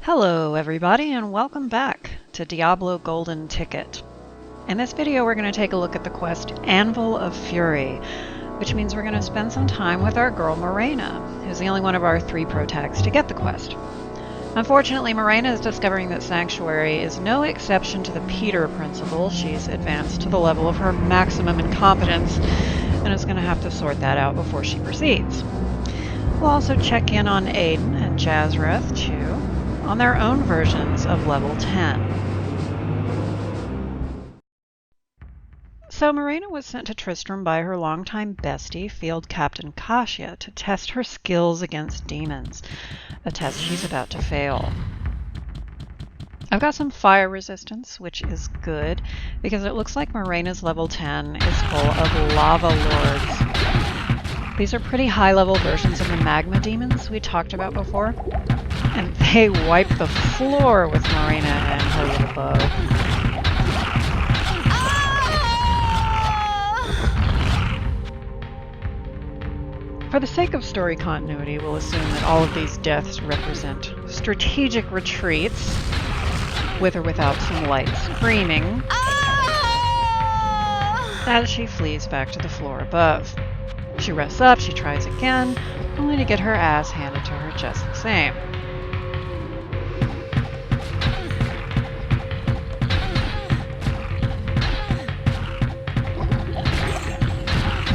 Hello everybody and welcome back to Diablo Golden Ticket. In this video we're going to take a look at the quest Anvil of Fury, which means we're going to spend some time with our girl Moreina, who's the only one of our 3 protags to get the quest. Unfortunately, Moreina is discovering that Sanctuary is no exception to the Peter principle. She's advanced to the level of her maximum incompetence and is going to have to sort that out before she proceeds. We'll also check in on Aiden and Jazerath too, on their own versions of level 10. So Moreina was sent to Tristram by her longtime bestie, Field Captain Kasia, to test her skills against demons, a test she's about to fail. I've got some fire resistance, which is good, because it looks like Moreina's level 10 is full of lava lords. These are pretty high-level versions of the magma demons we talked about before, and they wipe the floor with Moreina and her little bow. For the sake of story continuity, we'll assume that all of these deaths represent strategic retreats, with or without some light screaming, as she flees back to the floor above. She rests up, she tries again, only to get her ass handed to her just the same.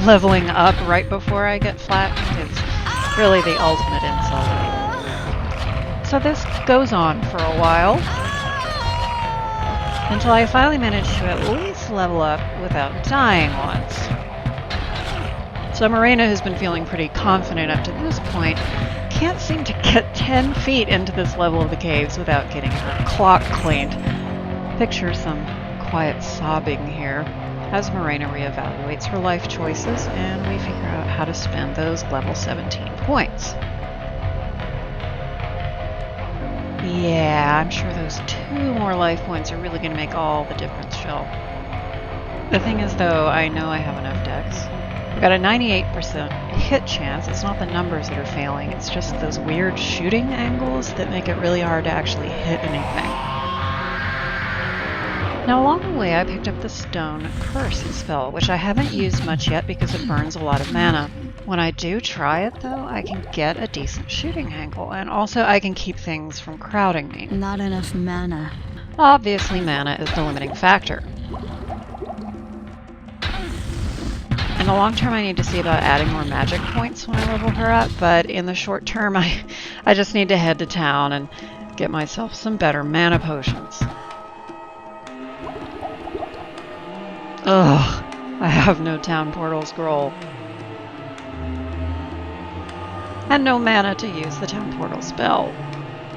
Leveling up right before I get flattened is really the ultimate insult. So this goes on for a while, until I finally manage to at least level up without dying once. So Moreina, who's been feeling pretty confident up to this point, can't seem to get 10 feet into this level of the caves without getting her clock cleaned. Picture some quiet sobbing here as Moreina reevaluates her life choices and we figure out how to spend those level 17 points. Yeah, I'm sure those 2 more life points are really going to make all the difference, Phil. The thing is, though, I know I have enough dex. I've got a 98% hit chance. It's not the numbers that are failing, it's just those weird shooting angles that make it really hard to actually hit anything. Now along the way I picked up the Stone Curse spell, which I haven't used much yet because it burns a lot of mana. When I do try it though, I can get a decent shooting angle, and also I can keep things from crowding me. Not enough mana. Obviously mana is the limiting factor. In the long term I need to see about adding more magic points when I level her up, but in the short term I just need to head to town and get myself some better mana potions. Ugh, I have no town portal scroll. And no mana to use the town portal spell.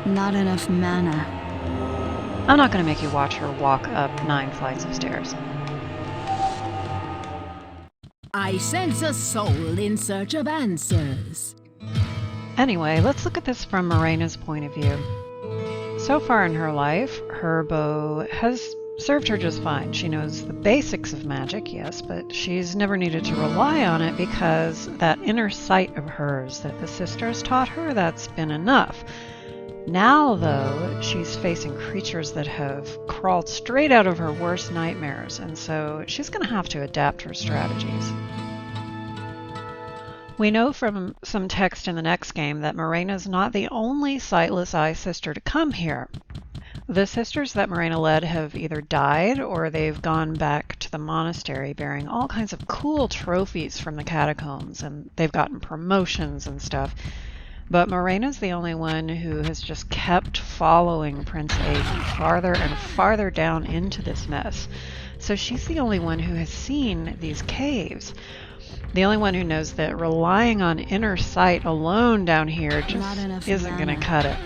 Not enough mana. I'm not going to make you watch her walk up 9 flights of stairs. I sense a soul in search of answers. Anyway, let's look at this from Moreina's point of view. So far in her life, her bow has served her just fine. She knows the basics of magic, yes, but she's never needed to rely on it because that inner sight of hers that the sisters taught her, that's been enough. Now, though, she's facing creatures that have crawled straight out of her worst nightmares, and so she's going to have to adapt her strategies. We know from some text in the next game that Moreina's not the only sightless eye sister to come here. The sisters that Moreina led have either died or they've gone back to the monastery bearing all kinds of cool trophies from the catacombs, and they've gotten promotions and stuff. But Moreina's the only one who has just kept following Prince Aiden farther and farther down into this mess. So she's the only one who has seen these caves. The only one who knows that relying on inner sight alone down here just isn't going to cut it.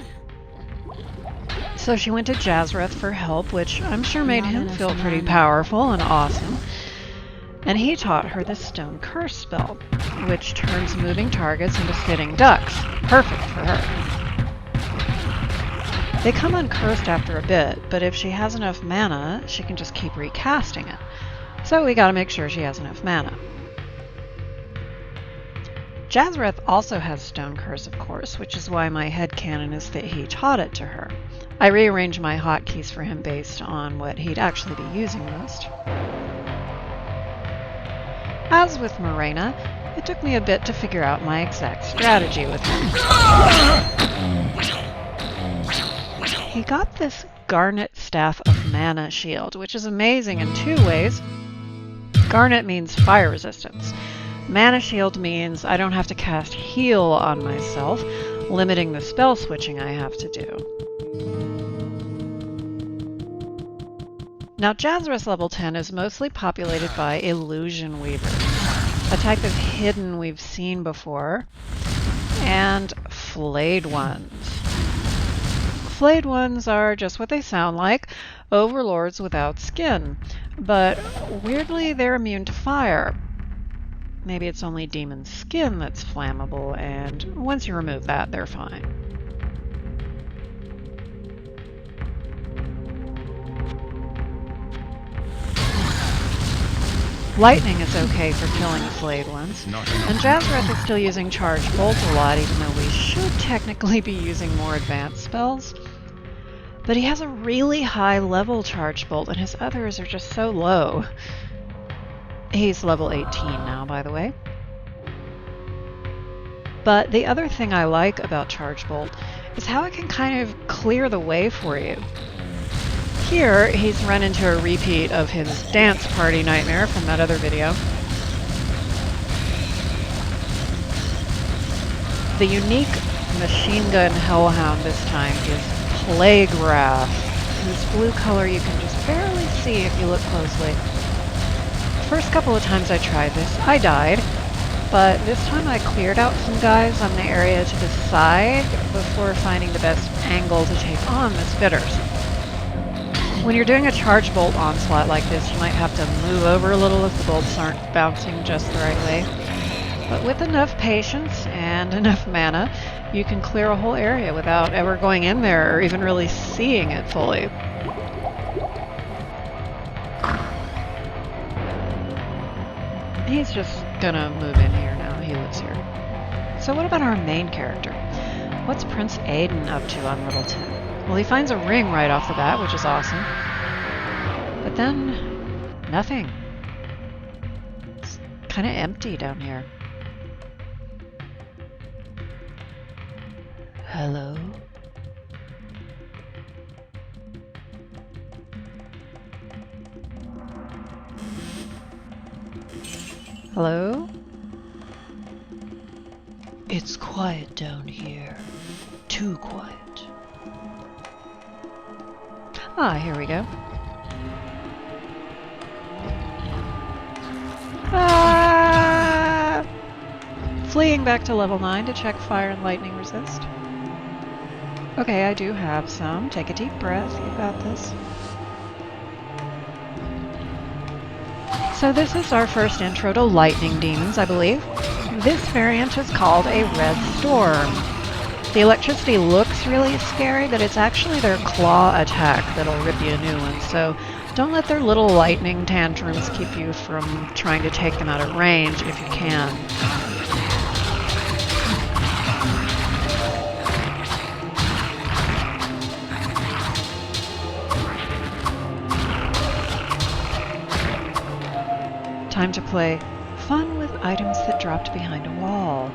So she went to Jazerath for help, which I'm sure made him feel pretty powerful and awesome. And he taught her the Stone Curse spell, which turns moving targets into sitting ducks. Perfect for her. They come uncursed after a bit, but if she has enough mana, she can just keep recasting it. So we gotta make sure she has enough mana. Jazerath also has Stone Curse, of course, which is why my headcanon is that he taught it to her. I rearranged my hotkeys for him based on what he'd actually be using most. As with Moreina, it took me a bit to figure out my exact strategy with him. He got this Garnet Staff of Mana shield, which is amazing in two ways. Garnet means fire resistance. Mana shield means I don't have to cast heal on myself, limiting the spell switching I have to do. Now, Jazerath's level 10 is mostly populated by Illusion Weavers, a type of hidden we've seen before, and Flayed Ones. Flayed Ones are just what they sound like, overlords without skin, but weirdly they're immune to fire. Maybe it's only demon skin that's flammable, and once you remove that, they're fine. Lightning is okay for killing Flayed Ones, and Jazerath is still using Charge Bolt a lot, even though we should technically be using more advanced spells. But he has a really high level Charge Bolt, and his others are just so low. He's level 18 now, by the way. But the other thing I like about Charge Bolt is how it can kind of clear the way for you. Here, he's run into a repeat of his dance party nightmare from that other video. The unique Machine Gun Hellhound this time is Plaguewrath, whose blue color you can just barely see if you look closely. The first couple of times I tried this, I died, but this time I cleared out some guys on the area to the side before finding the best angle to take on the spitters. When you're doing a Charge Bolt onslaught like this, you might have to move over a little if the bolts aren't bouncing just the right way. But with enough patience and enough mana, you can clear a whole area without ever going in there or even really seeing it fully. He's just gonna move in here now, he lives here. So what about our main character? What's Prince Aiden up to on level 10? Well, he finds a ring right off the bat, which is awesome. But then, nothing. It's kind of empty down here. Hello? Hello? It's quiet down here. Too quiet. Ah, here we go. Ah! Fleeing back to level 9 to check fire and lightning resist. Okay, I do have some. Take a deep breath. You got this. So this is our first intro to lightning demons, I believe. This variant is called a Red Storm. The electricity looks really scary, but it's actually their claw attack that'll rip you a new one, so don't let their little lightning tantrums keep you from trying to take them out of range if you can. Time to play fun with items that dropped behind a wall.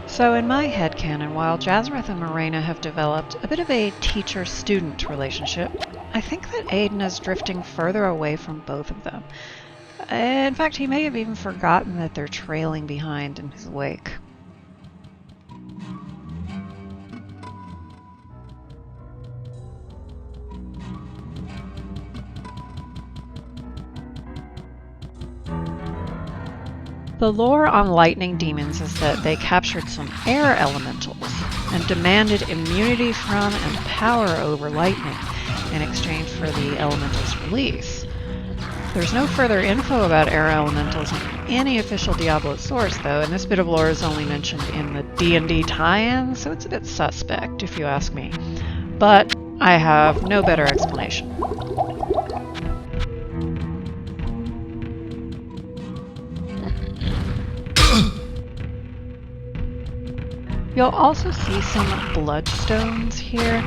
So in my headcanon, while Jazerath and Moreina have developed a bit of a teacher-student relationship, I think that Aiden is drifting further away from both of them. In fact, he may have even forgotten that they're trailing behind in his wake. The lore on lightning demons is that they captured some air elementals and demanded immunity from and power over lightning in exchange for the elemental's release. There's no further info about air elementals in any official Diablo source, though, and this bit of lore is only mentioned in the D&D tie-in, so it's a bit suspect, if you ask me. But I have no better explanation. You'll also see some Bloodstones here,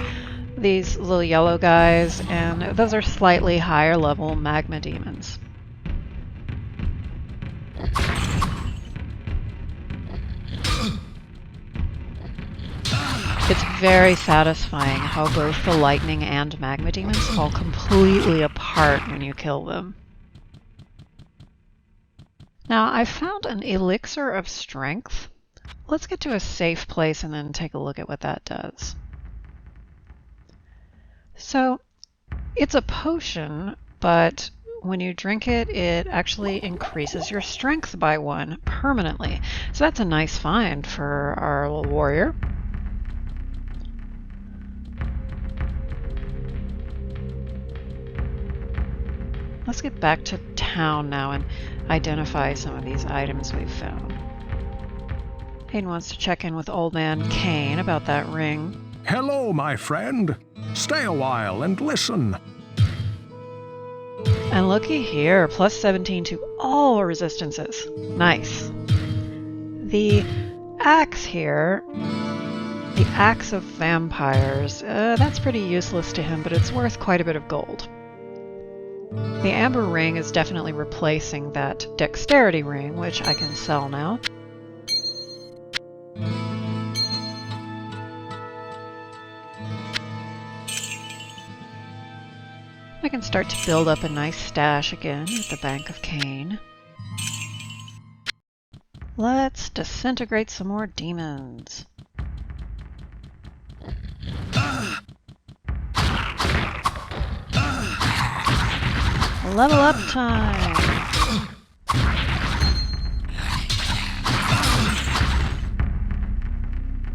these little yellow guys, and those are slightly higher level magma demons. It's very satisfying how both the lightning and magma demons fall completely apart when you kill them. Now, I found an Elixir of Strength. Let's get to a safe place and then take a look at what that does. So, it's a potion, but when you drink it, it actually increases your strength by 1 permanently. So that's a nice find for our little warrior. Let's get back to town now and identify some of these items we've found. Hayden wants to check in with Old Man Kane about that ring. Hello, my friend. Stay a while and listen. And looky here, plus 17 to all resistances. Nice. The axe here, the Axe of Vampires, that's pretty useless to him, but it's worth quite a bit of gold. The amber ring is definitely replacing that dexterity ring, which I can sell now. I can start to build up a nice stash again at the Bank of Cain. Let's disintegrate some more demons. Level up time!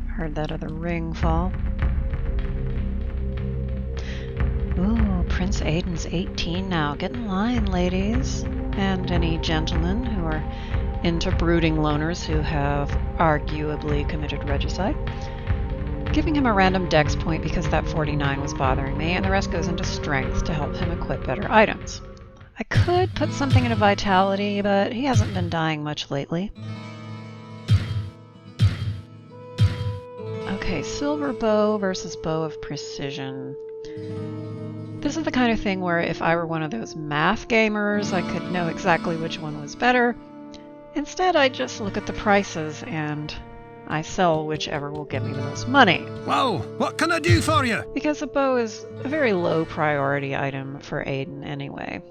Heard that other ring fall. Ooh, Prince Aiden's 18 now. Get in line, ladies. And any gentlemen who are into brooding loners who have arguably committed regicide. Giving him a random dex point because that 49 was bothering me, and the rest goes into strength to help him equip better items. I could put something into vitality, but he hasn't been dying much lately. Okay, silver bow versus bow of precision. This is the kind of thing where if I were one of those math gamers, I could know exactly which one was better. Instead, I just look at the prices and I sell whichever will get me the most money. Well, what can I do for you? Because a bow is a very low priority item for Aiden anyway.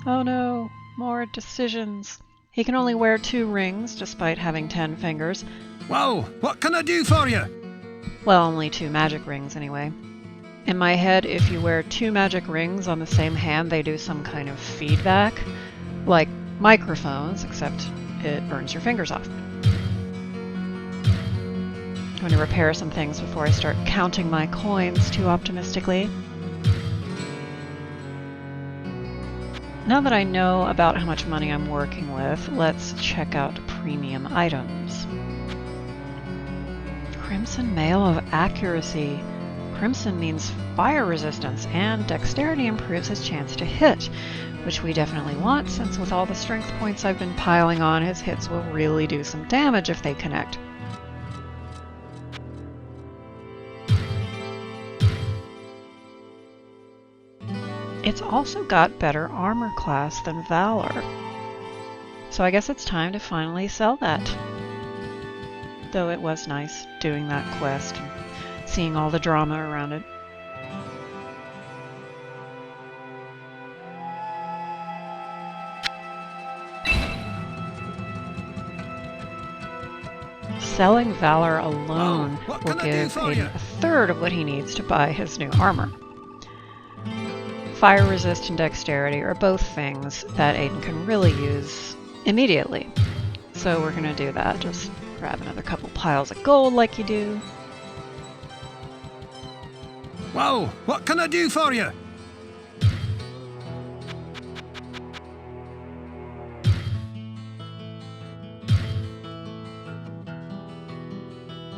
Oh no, more decisions. He can only wear 2 rings despite having 10 fingers. Well, what can I do for you? Well, only 2 magic rings anyway. In my head, if you wear 2 magic rings on the same hand, they do some kind of feedback, like microphones, except it burns your fingers off. I'm going to repair some things before I start counting my coins too optimistically. Now that I know about how much money I'm working with, let's check out premium items. Crimson Mail of Accuracy. Crimson means fire resistance, and dexterity improves his chance to hit, which we definitely want, since with all the strength points I've been piling on, his hits will really do some damage if they connect. It's also got better armor class than Valor. So I guess it's time to finally sell that. Though it was nice doing that quest and seeing all the drama around it. Selling Valor alone will give Aiden a third of what he needs to buy his new armor. Fire resist and dexterity are both things that Aiden can really use immediately. So we're going to do that. Just grab another couple piles of gold like you do. Well, what can I do for you?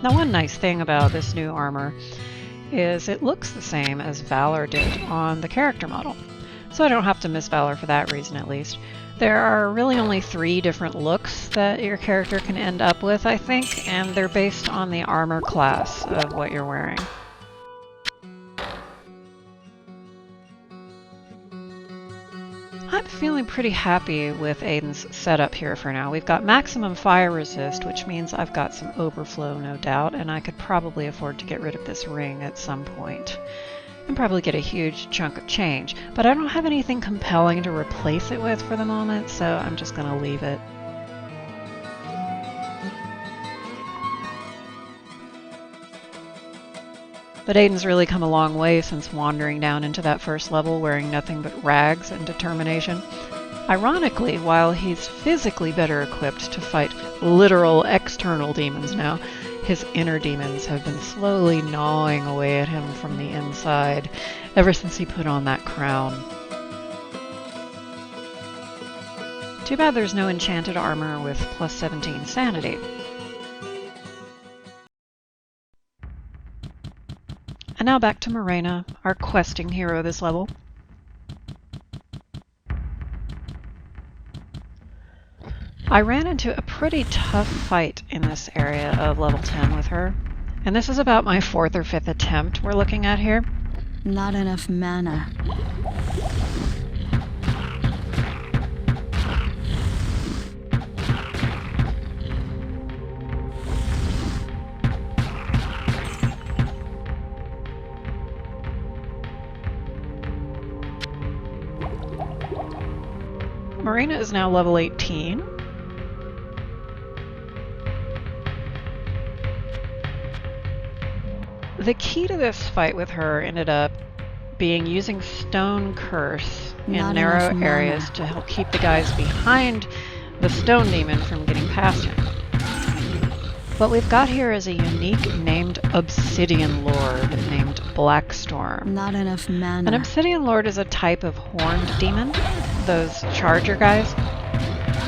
Now, one nice thing about this new armor is it looks the same as Valor did on the character model, so I don't have to miss Valor for that reason at least. There are really only 3 different looks that your character can end up with, I think, and they're based on the armor class of what you're wearing. I'm feeling pretty happy with Aiden's setup here for now. We've got maximum fire resist, which means I've got some overflow, no doubt, and I could probably afford to get rid of this ring at some point. And probably get a huge chunk of change, but I don't have anything compelling to replace it with for the moment, so I'm just going to leave it. But Aiden's really come a long way since wandering down into that first level wearing nothing but rags and determination. Ironically, while he's physically better equipped to fight literal external demons now, his inner demons have been slowly gnawing away at him from the inside ever since he put on that crown. Too bad there's no enchanted armor with plus 17 sanity. And now back to Moreina, our questing hero this level. I ran into a pretty tough fight in this area of level 10 with her, and this is about my 4th or 5th attempt we're looking at here. Not enough mana. Moreina is now level 18. The key to this fight with her ended up being using Stone Curse in narrow areas to help keep the guys behind the Stone Demon from getting past him. What we've got here is a unique named Obsidian Lord named Blackstorm. Not enough mana. An Obsidian Lord is a type of horned demon, those charger guys.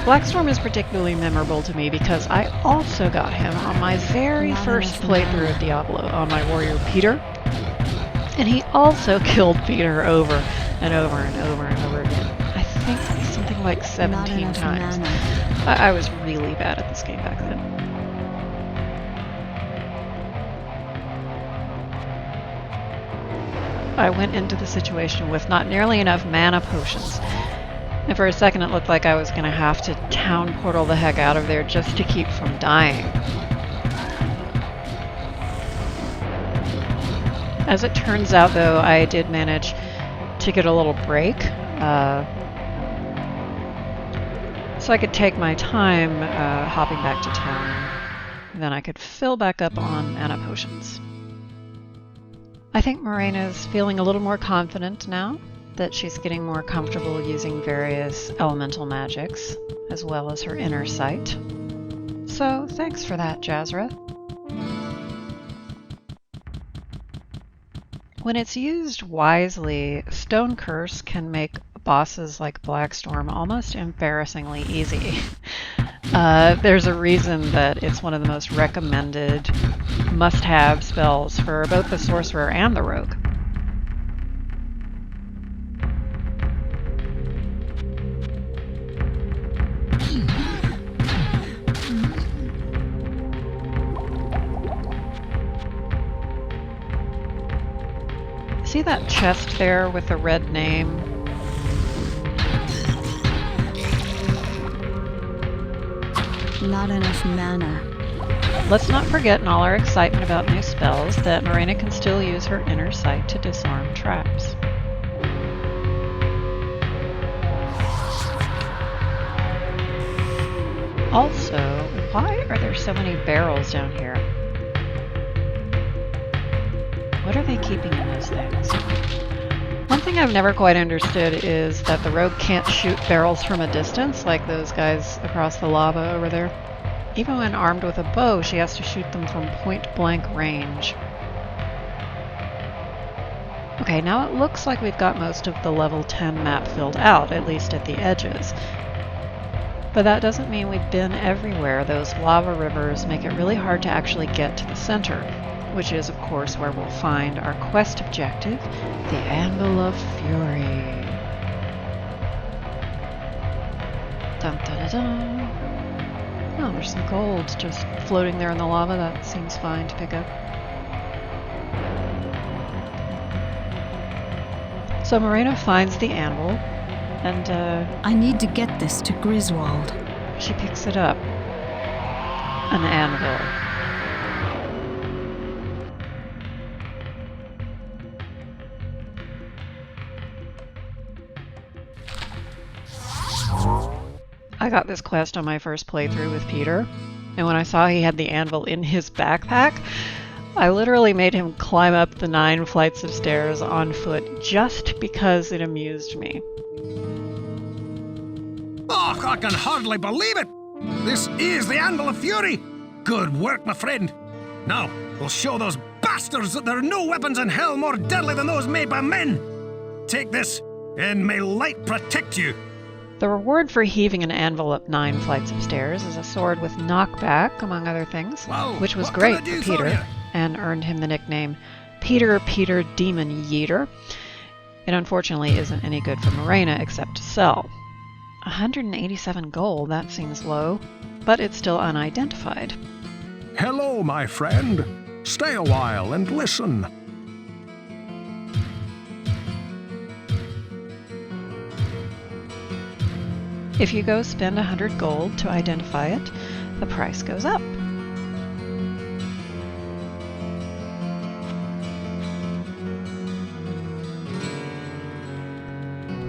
Blackstorm is particularly memorable to me because I also got him on my very first playthrough of Diablo on my warrior Peter. And he also killed Peter over and over and over and over again. I think something like 17 times. I was really bad at this game back then. I went into the situation with not nearly enough mana potions. And for a second it looked like I was going to have to town portal the heck out of there just to keep from dying. As it turns out, though, I did manage to get a little break. So I could take my time hopping back to town. And then I could fill back up on mana potions. I think Moreina's feeling a little more confident now that she's getting more comfortable using various elemental magics, as well as her inner sight. So thanks for that, Jazerath. When it's used wisely, Stone Curse can make bosses like Blackstorm almost embarrassingly easy. There's a reason that it's one of the most recommended must-have spells for both the sorcerer and the rogue. See that chest there with the red name? Not enough mana. Let's not forget in all our excitement about new spells that Moreina can still use her inner sight to disarm traps. Also, why are there so many barrels down here? What are they keeping in those things? One thing I've never quite understood is that the rogue can't shoot barrels from a distance like those guys across the lava over there. Even when armed with a bow, she has to shoot them from point-blank range. Okay, now it looks like we've got most of the level 10 map filled out, at least at the edges. But that doesn't mean we've been everywhere. Those lava rivers make it really hard to actually get to the center, which is, of course, where we'll find our quest objective, the Anvil of Fury. Dun, dun, dun, dun. Oh, there's some gold just floating there in the lava. That seems fine to pick up. So Moreina finds the anvil, and I need to get this to Griswold. she picks it up. An anvil. I got this quest on my first playthrough with Peter, and when I saw he had the anvil in his backpack, I literally made him climb up the 9 flights of stairs on foot just because it amused me. Oh, I can hardly believe it! This is the Anvil of Fury! Good work, my friend. Now, we'll show those bastards that there are no weapons in hell more deadly than those made by men! Take this, and may light protect you! The reward for heaving an anvil up 9 flights of stairs is a sword with knockback, among other things, Well, which was what can I great do for for Peter, you? and earned him the nickname Peter Demon Yeeter. It unfortunately isn't any good for Moreina except to sell. 187 gold, that seems low, but it's still unidentified. Hello, my friend. Stay a while and listen. If you go spend 100 gold to identify it, the price goes up.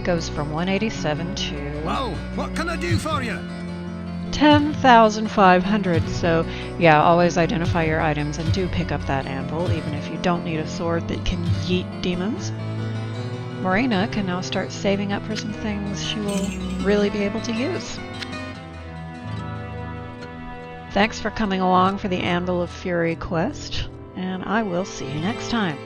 Goes from 187 to Well, what can I do for you? 10,500. So yeah, always identify your items and do pick up that anvil, even if you don't need a sword that can yeet demons. Moreina can now start saving up for some things she will really be able to use. Thanks for coming along for the Anvil of Fury quest, and I will see you next time.